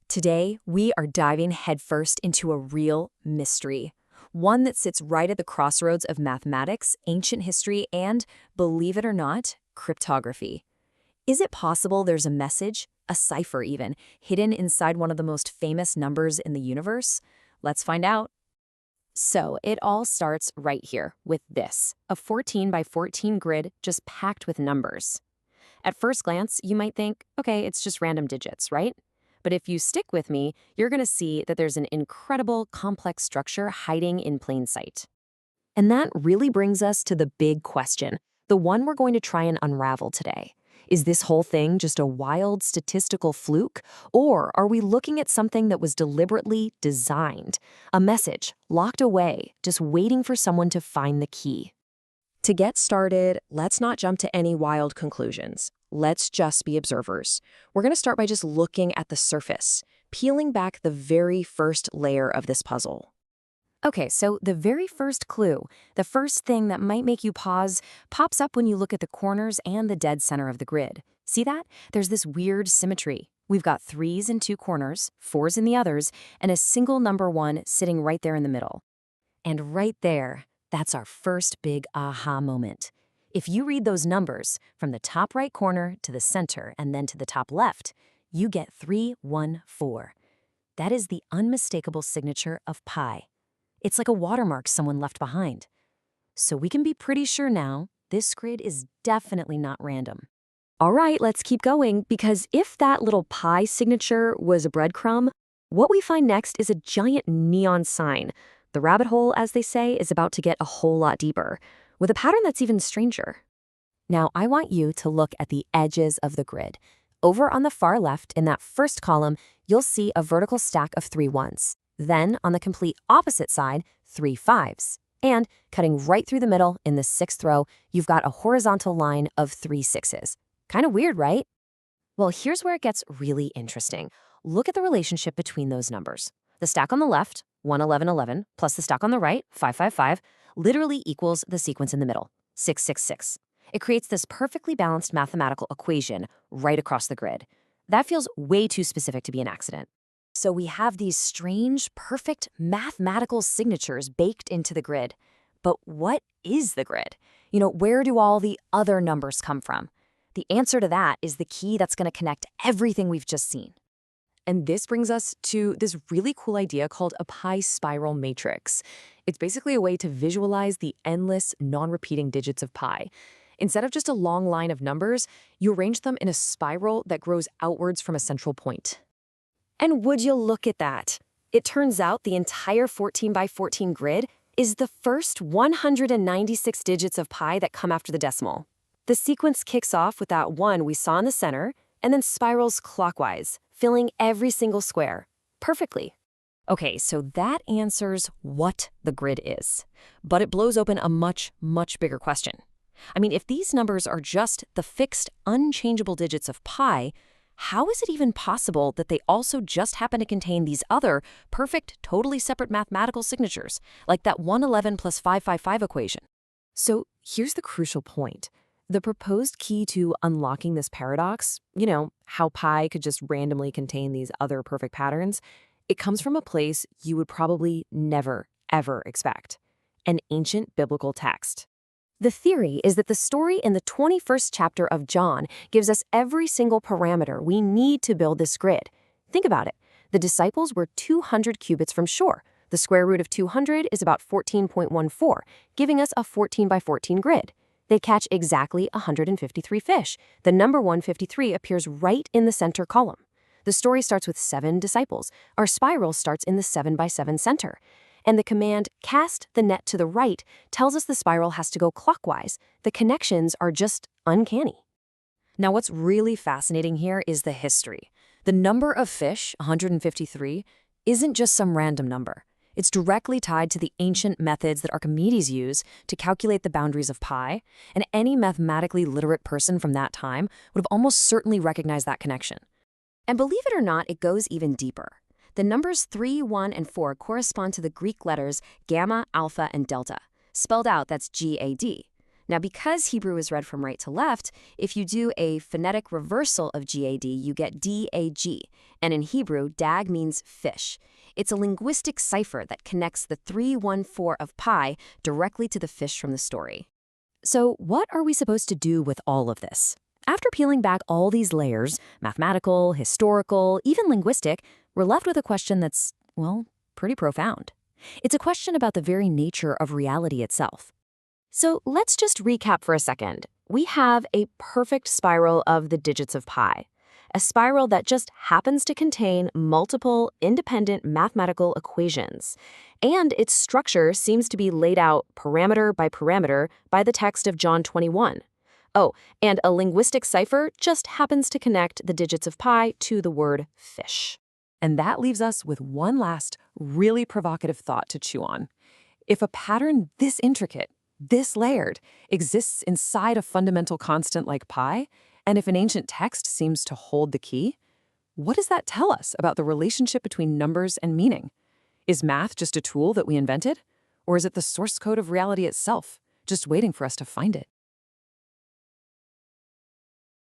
Today, we are diving headfirst into a real mystery, one that sits right at the crossroads of mathematics, ancient history, and, believe it or not, cryptography. Is it possible there's a message, a cipher even, hidden inside one of the most famous numbers in the universe? Let's find out. So, it all starts right here with this, a 14 by 14 grid just packed with numbers. At first glance, you might think, okay, it's just random digits, right? But if you stick with me, you're going to see that there's an incredible, complex structure hiding in plain sight. And that really brings us to the big question, the one we're going to try and unravel today. Is this whole thing just a wild statistical fluke, or are we looking at something that was deliberately designed? A message locked away, just waiting for someone to find the key. To get started, let's not jump to any wild conclusions. Let's just be observers. We're going to start by just looking at the surface, peeling back the very first layer of this puzzle. Okay, so the very first clue, the first thing that might make you pause, pops up when you look at the corners and the dead center of the grid. See that? There's this weird symmetry. We've got 3s in 2 corners, 4s in the others, and a single number 1 sitting right there in the middle. And right there, that's our first big aha moment. If you read those numbers from the top right corner to the center and then to the top left, you get 314. That is the unmistakable signature of pi. It's like a watermark someone left behind. So we can be pretty sure now this grid is definitely not random. All right, let's keep going, because if that little pi signature was a breadcrumb, what we find next is a giant neon sign. The rabbit hole, as they say, is about to get a whole lot deeper, with a pattern that's even stranger. Now, I want you to look at the edges of the grid. Over on the far left, in that first column, you'll see a vertical stack of 3 1s. Then, on the complete opposite side, 3 5s. And, cutting right through the middle, in the 6th row, you've got a horizontal line of 3 6s. Kind of weird, right? Well, here's where it gets really interesting. Look at the relationship between those numbers. The stack on the left, 1 11 11, plus the stack on the right, 5 5 5, literally equals the sequence in the middle, 6 6 6. It creates this perfectly balanced mathematical equation right across the grid. That feels way too specific to be an accident. So we have these strange, perfect mathematical signatures baked into the grid. But what is the grid? Where do all the other numbers come from? The answer to that is the key that's going to connect everything we've just seen. And this brings us to this really cool idea called a pi spiral matrix. It's basically a way to visualize the endless, non-repeating digits of pi. Instead of just a long line of numbers, you arrange them in a spiral that grows outwards from a central point. And would you look at that? It turns out the entire 14 by 14 grid is the first 196 digits of pi that come after the decimal. The sequence kicks off with that 1 we saw in the center, and then spirals clockwise, filling every single square perfectly. Okay, so that answers what the grid is. But it blows open a much, much bigger question. If these numbers are just the fixed, unchangeable digits of pi, how is it even possible that they also just happen to contain these other perfect, totally separate mathematical signatures, like that 111 plus 555 equation? So here's the crucial point. The proposed key to unlocking this paradox, how pi could just randomly contain these other perfect patterns, it comes from a place you would probably never, ever expect: an ancient biblical text. The theory is that the story in the 21st chapter of John gives us every single parameter we need to build this grid. Think about it. The disciples were 200 cubits from shore. The square root of 200 is about 14.14, giving us a 14 by 14 grid. They catch exactly 153 fish. The number 153 appears right in the center column. The story starts with 7 disciples. Our spiral starts in the 7 by 7 center. And the command, cast the net to the right, tells us the spiral has to go clockwise. The connections are just uncanny. Now, what's really fascinating here is the history. The number of fish, 153, isn't just some random number. It's directly tied to the ancient methods that Archimedes used to calculate the boundaries of pi, and any mathematically literate person from that time would have almost certainly recognized that connection. And believe it or not, it goes even deeper. The numbers 3, 1, and 4 correspond to the Greek letters gamma, alpha, and delta. Spelled out, that's GAD. Now, because Hebrew is read from right to left, if you do a phonetic reversal of GAD, you get DAG. And in Hebrew, dag means fish. It's a linguistic cipher that connects the 314 of pi directly to the fish from the story. So, what are we supposed to do with all of this? After peeling back all these layers, mathematical, historical, even linguistic, we're left with a question that's, well, pretty profound. It's a question about the very nature of reality itself. So let's just recap for a second. We have a perfect spiral of the digits of pi, a spiral that just happens to contain multiple independent mathematical equations. And its structure seems to be laid out parameter by the text of John 21. Oh, and a linguistic cipher just happens to connect the digits of pi to the word fish. And that leaves us with one last, really provocative thought to chew on. If a pattern this intricate, this layered, exists inside a fundamental constant like pi, and if an ancient text seems to hold the key, what does that tell us about the relationship between numbers and meaning? Is math just a tool that we invented? Or is it the source code of reality itself, just waiting for us to find it?